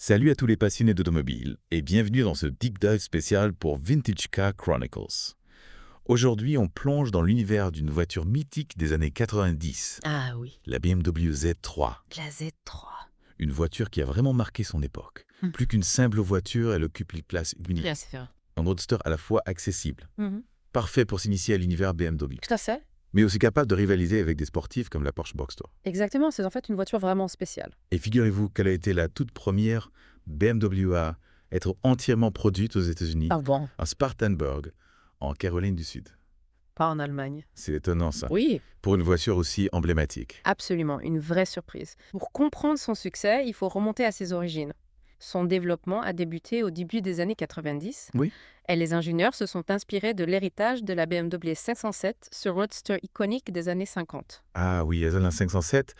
Salut à tous les passionnés d'automobile et bienvenue dans ce deep dive spécial pour Vintage Car Chronicles. Aujourd'hui, on plonge dans l'univers d'une voiture mythique des années 90, Ah oui, la BMW Z3. la Z3. Une voiture qui a vraiment marqué son époque. Plus qu'une simple voiture, elle occupe une place unique. Bien sûr. Un roadster à la fois accessible, parfait pour s'initier à l'univers BMW, Tout à fait. mais aussi capable de rivaliser avec des sportifs comme la Porsche Boxster. Exactement, c'est en fait une voiture vraiment spéciale. Et figurez-vous qu'elle a été la toute première BMW à être entièrement produite aux États-Unis, Ah bon? à Spartanburg, en Caroline du Sud. Pas en Allemagne. C'est étonnant ça, Oui, pour une voiture aussi emblématique. absolument, une vraie surprise. Pour comprendre son succès, il faut remonter à ses origines. Son développement a débuté au début des années 90 Oui. et les ingénieurs se sont inspirés de l'héritage de la BMW 507, ce roadster iconique des années 50. Ah oui, à la 507,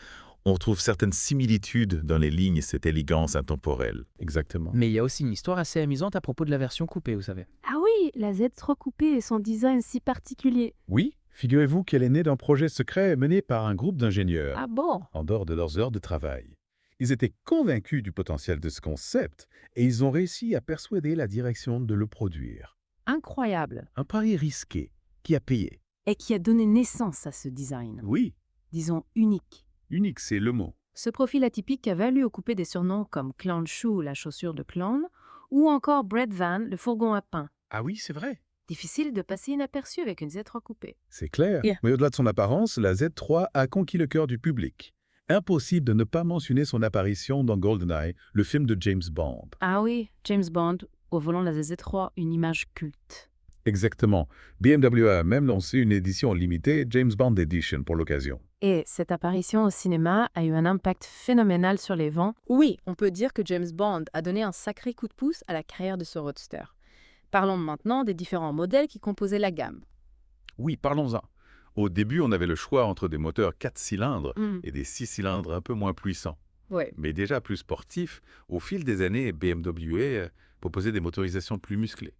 on retrouve certaines similitudes dans les lignes et cette élégance intemporelle. Exactement. Mais il y a aussi une histoire assez amusante à propos de la version coupée, vous savez. Ah oui, la Z3 coupée et son design si particulier. Oui, figurez-vous qu'elle est née d'un projet secret mené par un groupe d'ingénieurs, Ah bon? en dehors de leurs heures de travail. Ils étaient convaincus du potentiel de ce concept et ils ont réussi à persuader la direction de le produire. Incroyable. Un pari risqué qui a payé. Et qui a donné naissance à ce design. Oui, Disons unique. unique, c'est le mot. Ce profil atypique a valu au coupé des surnoms comme Clown Shoe, la chaussure de clown, ou encore Bread Van, le fourgon à pain. Ah oui, c'est vrai. Difficile de passer inaperçu avec une Z3 coupée. C'est clair. Yeah. Mais au-delà de son apparence, la Z3 a conquis le cœur du public. Impossible de ne pas mentionner son apparition dans GoldenEye, le film de James Bond. Ah oui, James Bond, au volant de la Z3, une image culte. Exactement. BMW a même lancé une édition limitée, James Bond Edition, pour l'occasion. Et cette apparition au cinéma a eu un impact phénoménal sur les ventes. Oui, on peut dire que James Bond a donné un sacré coup de pouce à la carrière de ce roadster. Parlons maintenant des différents modèles qui composaient la gamme. Oui, parlons-en. Au début, on avait le choix entre des moteurs 4 cylindres Mm. et des 6 cylindres un peu moins puissants. Ouais. Mais déjà plus sportifs, au fil des années, BMW proposait des motorisations plus musclées.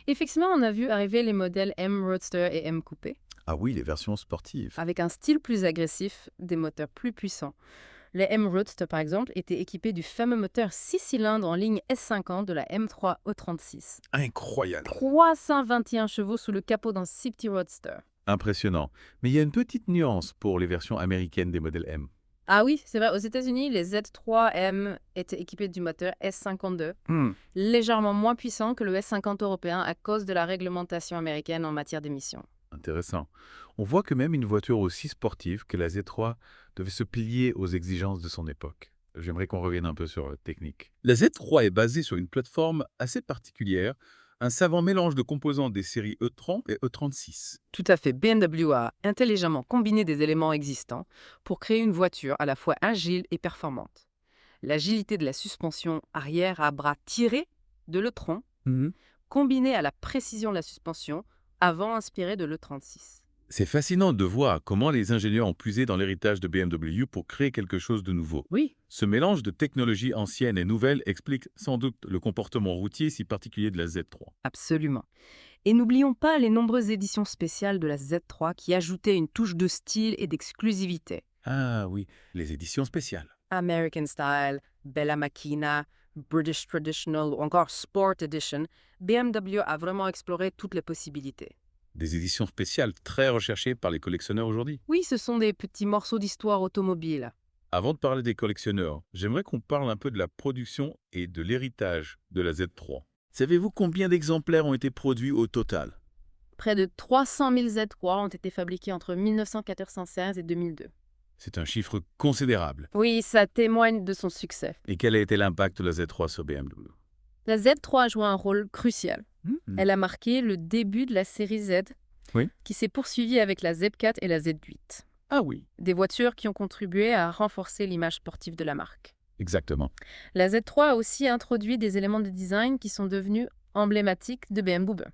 Effectivement, on a vu arriver les modèles M Roadster et M Coupé, Ah oui, les versions sportives. avec un style plus agressif, des moteurs plus puissants. Les M Roadster, par exemple, étaient équipés du fameux moteur 6 cylindres en ligne S50 de la M3 E36. Incroyable. 321 chevaux sous le capot d'un si petit roadster. Impressionnant. Mais il y a une petite nuance pour les versions américaines des modèles M. Ah oui, c'est vrai, aux États-Unis, les Z3M étaient équipés du moteur S52, légèrement moins puissant que le S50 européen à cause de la réglementation américaine en matière d'émissions. Intéressant. On voit que même une voiture aussi sportive que la Z3 devait se plier aux exigences de son époque. J'aimerais qu'on revienne un peu sur la technique. La Z3 est basée sur une plateforme assez particulière, un savant mélange de composants des séries E30 et E36. Tout à fait, BMW a intelligemment combiné des éléments existants pour créer une voiture à la fois agile et performante. L'agilité de la suspension arrière à bras tirés de l'e-tron, combinée à la précision de la suspension, avant inspirée de l'e36. C'est fascinant de voir comment les ingénieurs ont puisé dans l'héritage de BMW pour créer quelque chose de nouveau. Oui, Ce mélange de technologies anciennes et nouvelles explique sans doute le comportement routier si particulier de la Z3. absolument. Et n'oublions pas les nombreuses éditions spéciales de la Z3 qui ajoutaient une touche de style et d'exclusivité. Ah oui, les éditions spéciales. American Style, Bella Macchina, British Traditional ou encore Sport Edition, BMW a vraiment exploré toutes les possibilités. Des éditions spéciales très recherchées par les collectionneurs aujourd'hui. Oui, ce sont des petits morceaux d'histoire automobile. Avant de parler des collectionneurs, j'aimerais qu'on parle un peu de la production et de l'héritage de la Z3. Savez-vous combien d'exemplaires ont été produits au total? Près de 300 000 Z3 ont été fabriqués entre 1996 et 2002. C'est un chiffre considérable. Oui, ça témoigne de son succès. Et quel a été l'impact de la Z3 sur BMW? La Z3 a joué un rôle crucial. Elle a marqué le début de la série Z, Oui. qui s'est poursuivie avec la Z4 et la Z8. Ah oui. Des voitures qui ont contribué à renforcer l'image sportive de la marque. Exactement. La Z3 a aussi introduit des éléments de design qui sont devenus emblématiques de BMW,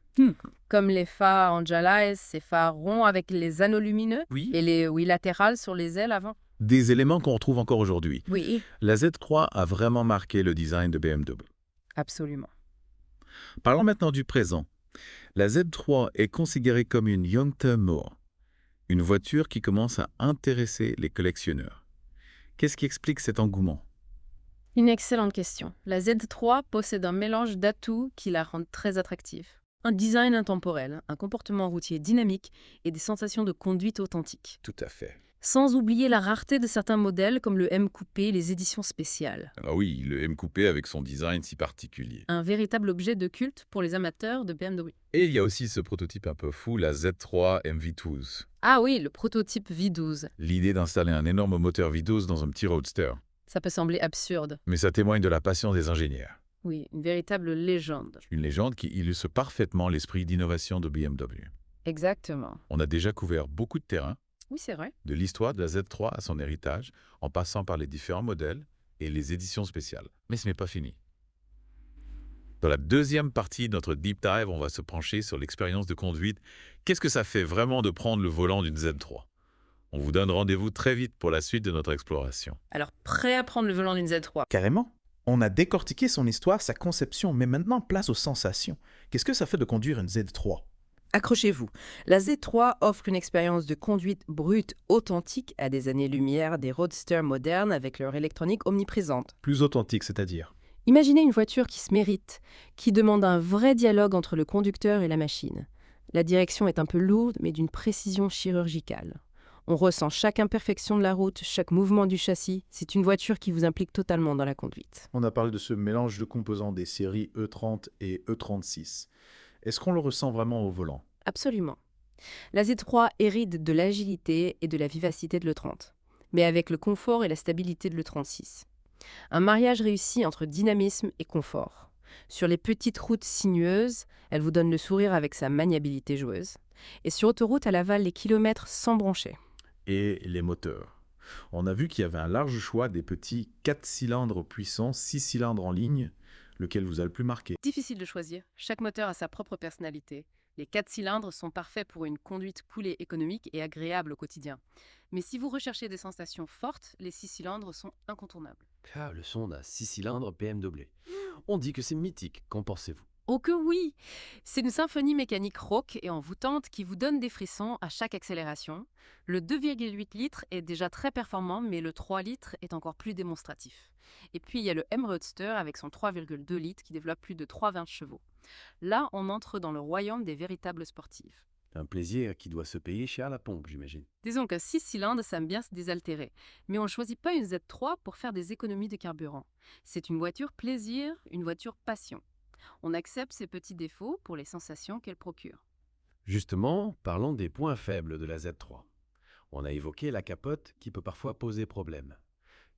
comme les phares Angelis, ces phares ronds avec les anneaux lumineux Oui. et les ouïes latérales sur les ailes avant. Des éléments qu'on retrouve encore aujourd'hui. Oui, La Z3 a vraiment marqué le design de BMW. absolument. Parlons maintenant du présent. La Z3 est considérée comme une Young Term More, une voiture qui commence à intéresser les collectionneurs. Qu'est-ce qui explique cet engouement? Une excellente question. La Z3 possède un mélange d'atouts qui la rendent très attractive. Un design intemporel, un comportement routier dynamique et des sensations de conduite authentiques. Tout à fait. Sans oublier la rareté de certains modèles comme le M Coupé et les éditions spéciales. Alors oui, le M Coupé avec son design si particulier. Un véritable objet de culte pour les amateurs de BMW. Et il y a aussi ce prototype un peu fou, la Z3 MV12. Ah oui, le prototype V12. L'idée d'installer un énorme moteur V12 dans un petit roadster. Ça peut sembler absurde. Mais ça témoigne de la patience des ingénieurs. Oui, une véritable légende. Une légende qui illustre parfaitement l'esprit d'innovation de BMW. Exactement. On a déjà couvert beaucoup de terrain, Oui, c'est vrai. de l'histoire de la Z3 à son héritage, en passant par les différents modèles et les éditions spéciales. Mais ce n'est pas fini. Dans la deuxième partie de notre Deep Dive, on va se pencher sur l'expérience de conduite. Qu'est-ce que ça fait vraiment de prendre le volant d'une Z3 ? On vous donne rendez-vous très vite pour la suite de notre exploration. Alors, prêt à prendre le volant d'une Z3? Carrément. On a décortiqué son histoire, sa conception, mais maintenant place aux sensations. Qu'est-ce que ça fait de conduire une Z3 ? Accrochez-vous, la Z3 offre une expérience de conduite brute authentique à des années-lumière des roadsters modernes avec leur électronique omniprésente. Plus authentique, c'est-à-dire. Imaginez une voiture qui se mérite, qui demande un vrai dialogue entre le conducteur et la machine. La direction est un peu lourde, mais d'une précision chirurgicale. On ressent chaque imperfection de la route, chaque mouvement du châssis. C'est une voiture qui vous implique totalement dans la conduite. On a parlé de ce mélange de composants des séries E30 et E36. Est-ce qu'on le ressent vraiment au volant ? Absolument. La Z3 hérite de l'agilité et de la vivacité de l'E30, mais avec le confort et la stabilité de l'E36. Un mariage réussi entre dynamisme et confort. Sur les petites routes sinueuses, elle vous donne le sourire avec sa maniabilité joueuse. Et sur autoroute, elle avale les kilomètres sans broncher. Et les moteurs. On a vu qu'il y avait un large choix des petits 4 cylindres puissants, 6 cylindres en ligne, lequel vous a le plus marqué. Difficile de choisir. Chaque moteur a sa propre personnalité. Les 4 cylindres sont parfaits pour une conduite coolée économique et agréable au quotidien. Mais si vous recherchez des sensations fortes, les 6 cylindres sont incontournables. Ah, le son d'un 6 cylindres BMW. On dit que c'est mythique, qu'en pensez-vous? Oh que oui! C'est une symphonie mécanique rauque et envoûtante qui vous donne des frissons à chaque accélération. Le 2,8 litres est déjà très performant, mais le 3 litres est encore plus démonstratif. Et puis il y a le M-Roadster avec son 3,2 litres qui développe plus de 320 chevaux. Là, on entre dans le royaume des véritables sportifs. Un plaisir qui doit se payer cher à la pompe, j'imagine. Disons qu'un 6 cylindres, ça aime bien se désaltérer. Mais on ne choisit pas une Z3 pour faire des économies de carburant. C'est une voiture plaisir, une voiture passion. On accepte ses petits défauts pour les sensations qu'elle procure. Justement, parlons des points faibles de la Z3. On a évoqué la capote qui peut parfois poser problème.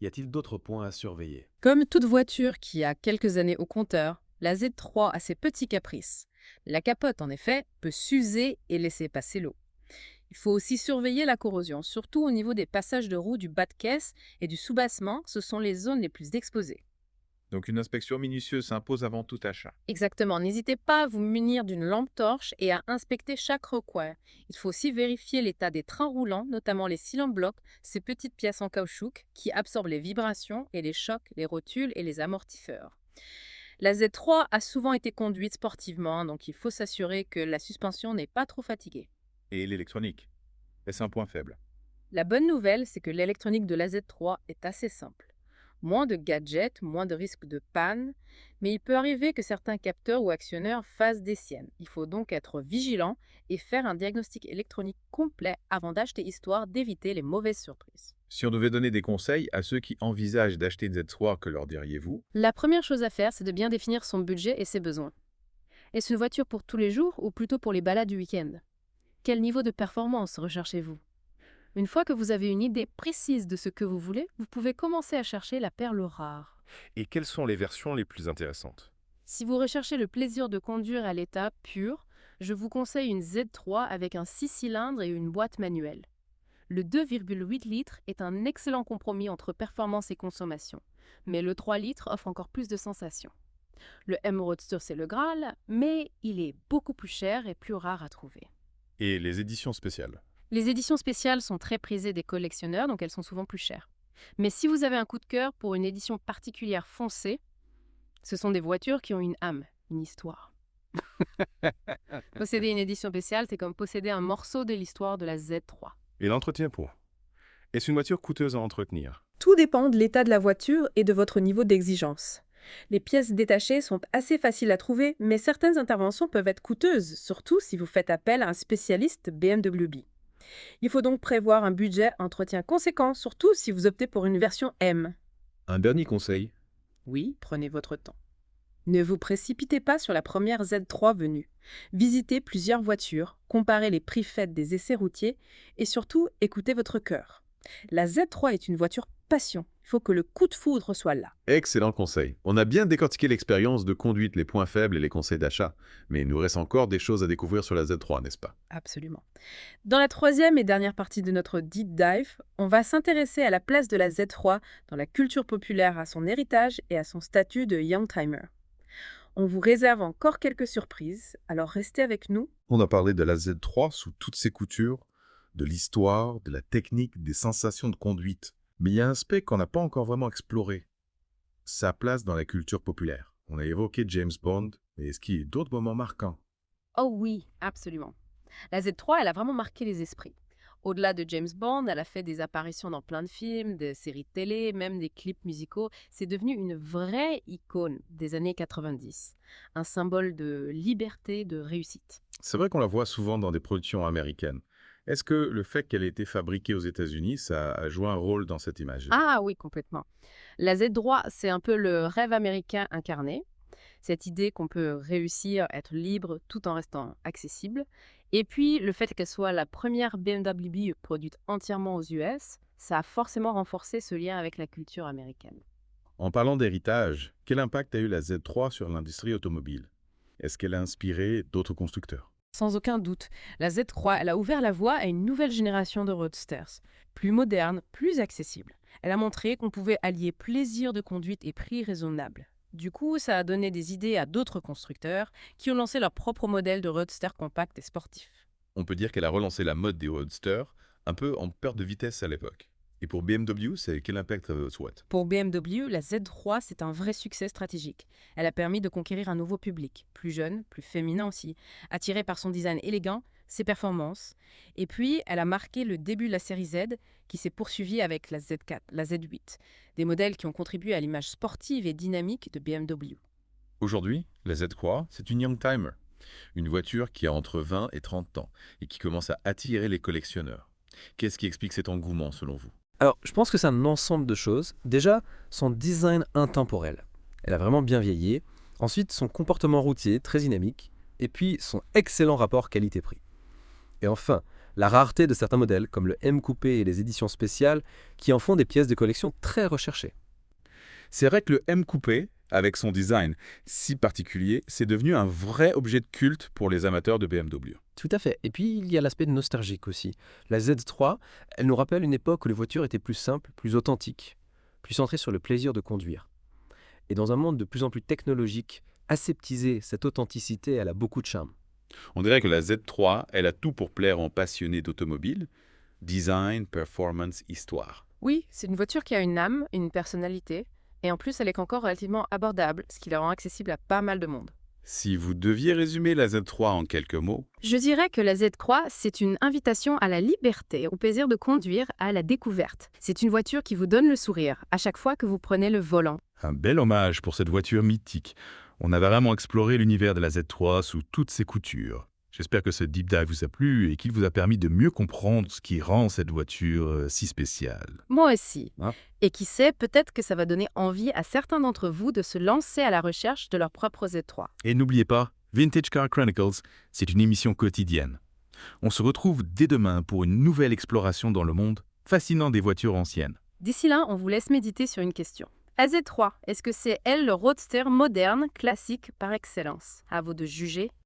Y a-t-il d'autres points à surveiller? Comme toute voiture qui a quelques années au compteur, la Z3 a ses petits caprices. La capote, en effet, peut s'user et laisser passer l'eau. Il faut aussi surveiller la corrosion, surtout au niveau des passages de roues du bas de caisse et du soubassement, ce sont les zones les plus exposées. Donc une inspection minutieuse s'impose avant tout achat. Exactement, n'hésitez pas à vous munir d'une lampe torche et à inspecter chaque recoin. Il faut aussi vérifier l'état des trains roulants, notamment les cylindres blocs, ces petites pièces en caoutchouc qui absorbent les vibrations et les chocs, les rotules et les amortisseurs. La Z3 a souvent été conduite sportivement, donc il faut s'assurer que la suspension n'est pas trop fatiguée. Et l'électronique, est-ce un point faible? La bonne nouvelle, c'est que l'électronique de la Z3 est assez simple. Moins de gadgets, moins de risques de panne, mais il peut arriver que certains capteurs ou actionneurs fassent des siennes. Il faut donc être vigilant et faire un diagnostic électronique complet avant d'acheter, histoire d'éviter les mauvaises surprises. Si on devait donner des conseils à ceux qui envisagent d'acheter une Z3, que leur diriez-vous? La première chose à faire, c'est de bien définir son budget et ses besoins. Est-ce une voiture pour tous les jours ou plutôt pour les balades du week-end? Quel niveau de performance recherchez-vous? Une fois que vous avez une idée précise de ce que vous voulez, vous pouvez commencer à chercher la perle rare. Et quelles sont les versions les plus intéressantes? Si vous recherchez le plaisir de conduire à l'état pur, je vous conseille une Z3 avec un 6 cylindres et une boîte manuelle. Le 2,8 litres est un excellent compromis entre performance et consommation, mais le 3 litres offre encore plus de sensations. Le M-Roadster, c'est le Graal, mais il est beaucoup plus cher et plus rare à trouver. Et les éditions spéciales? Les éditions spéciales sont très prisées des collectionneurs, donc elles sont souvent plus chères. Mais si vous avez un coup de cœur pour une édition particulière foncée, ce sont des voitures qui ont une âme, une histoire. Posséder une édition spéciale, c'est comme posséder un morceau de l'histoire de la Z3. Et l'entretien pour? Est-ce une voiture coûteuse à entretenir? Tout dépend de l'état de la voiture et de votre niveau d'exigence. Les pièces détachées sont assez faciles à trouver, mais certaines interventions peuvent être coûteuses, surtout si vous faites appel à un spécialiste BMW. Il faut donc prévoir un budget entretien conséquent, surtout si vous optez pour une version M. Un dernier conseil. Oui, prenez votre temps. Ne vous précipitez pas sur la première Z3 venue. Visitez plusieurs voitures, comparez les prix faits des essais routiers et surtout écoutez votre cœur. La Z3 est une voiture passion. Il faut que le coup de foudre soit là. Excellent conseil. On a bien décortiqué l'expérience de conduite, les points faibles et les conseils d'achat. Mais il nous reste encore des choses à découvrir sur la Z3, n'est-ce pas? Absolument. Dans la troisième et dernière partie de notre deep dive, on va s'intéresser à la place de la Z3 dans la culture populaire, à son héritage et à son statut de youngtimer. On vous réserve encore quelques surprises, alors restez avec nous. On a parlé de la Z3 sous toutes ses coutures, de l'histoire, de la technique, des sensations de conduite. Mais il y a un aspect qu'on n'a pas encore vraiment exploré. Sa place dans la culture populaire. On a évoqué James Bond, mais est-ce qu'il y a d'autres moments marquants? Oh oui, absolument. La Z3, elle a vraiment marqué les esprits. Au-delà de James Bond, elle a fait des apparitions dans plein de films, des séries de télé, même des clips musicaux. C'est devenu une vraie icône des années 90. Un symbole de liberté, de réussite. C'est vrai qu'on la voit souvent dans des productions américaines. Est-ce que le fait qu'elle ait été fabriquée aux États-Unis, ça a joué un rôle dans cette image? Ah oui, complètement. La Z3, c'est un peu le rêve américain incarné. Cette idée qu'on peut réussir, être libre tout en restant accessible. Et puis, le fait qu'elle soit la première BMW produite entièrement aux US, ça a forcément renforcé ce lien avec la culture américaine. En parlant d'héritage, quel impact a eu la Z3 sur l'industrie automobile? Est-ce qu'elle a inspiré d'autres constructeurs? Sans aucun doute, la Z3, elle a ouvert la voie à une nouvelle génération de roadsters, plus moderne, plus accessible. Elle a montré qu'on pouvait allier plaisir de conduite et prix raisonnable. Du coup, ça a donné des idées à d'autres constructeurs qui ont lancé leur propre modèle de roadster compact et sportif. On peut dire qu'elle a relancé la mode des roadsters, un peu en perte de vitesse à l'époque. Et pour BMW, c'est quel impact ça souhaite? Pour BMW, la Z3, c'est un vrai succès stratégique. Elle a permis de conquérir un nouveau public, plus jeune, plus féminin aussi, attiré par son design élégant, ses performances. Et puis, elle a marqué le début de la série Z, qui s'est poursuivie avec la Z4, la Z8, des modèles qui ont contribué à l'image sportive et dynamique de BMW. Aujourd'hui, la Z3, c'est une youngtimer, une voiture qui a entre 20 et 30 ans et qui commence à attirer les collectionneurs. Qu'est-ce qui explique cet engouement selon vous? Alors, je pense que c'est un ensemble de choses. Déjà, son design intemporel. Elle a vraiment bien vieilli. Ensuite, son comportement routier, très dynamique. Et puis, son excellent rapport qualité-prix. Et enfin, la rareté de certains modèles, comme le M Coupé et les éditions spéciales, qui en font des pièces de collection très recherchées. C'est vrai que le M Coupé, avec son design si particulier, c'est devenu un vrai objet de culte pour les amateurs de BMW. Tout à fait. Et puis, il y a l'aspect nostalgique aussi. La Z3, elle nous rappelle une époque où les voitures étaient plus simples, plus authentiques, plus centrées sur le plaisir de conduire. Et dans un monde de plus en plus technologique, aseptiser cette authenticité, elle a beaucoup de charme. On dirait que la Z3, elle a tout pour plaire aux passionnés d'automobile. Design, performance, histoire. Oui, c'est une voiture qui a une âme, une personnalité, et en plus elle est encore relativement abordable, ce qui la rend accessible à pas mal de monde. Si vous deviez résumer la Z3 en quelques mots, Je dirais que la Z3, c'est une invitation à la liberté, au plaisir de conduire, à la découverte. C'est une voiture qui vous donne le sourire à chaque fois que vous prenez le volant. Un bel hommage pour cette voiture mythique. On a vraiment exploré l'univers de la Z3 sous toutes ses coutures. J'espère que ce deep dive vous a plu et qu'il vous a permis de mieux comprendre ce qui rend cette voiture si spéciale. Moi aussi. Ah. Et qui sait, peut-être que ça va donner envie à certains d'entre vous de se lancer à la recherche de leur propre Z3. Et n'oubliez pas, Vintage Car Chronicles, c'est une émission quotidienne. On se retrouve dès demain pour une nouvelle exploration dans le monde fascinant des voitures anciennes. D'ici là, on vous laisse méditer sur une question. La Z3, est-ce que c'est elle le roadster moderne, classique par excellence? À vous de juger.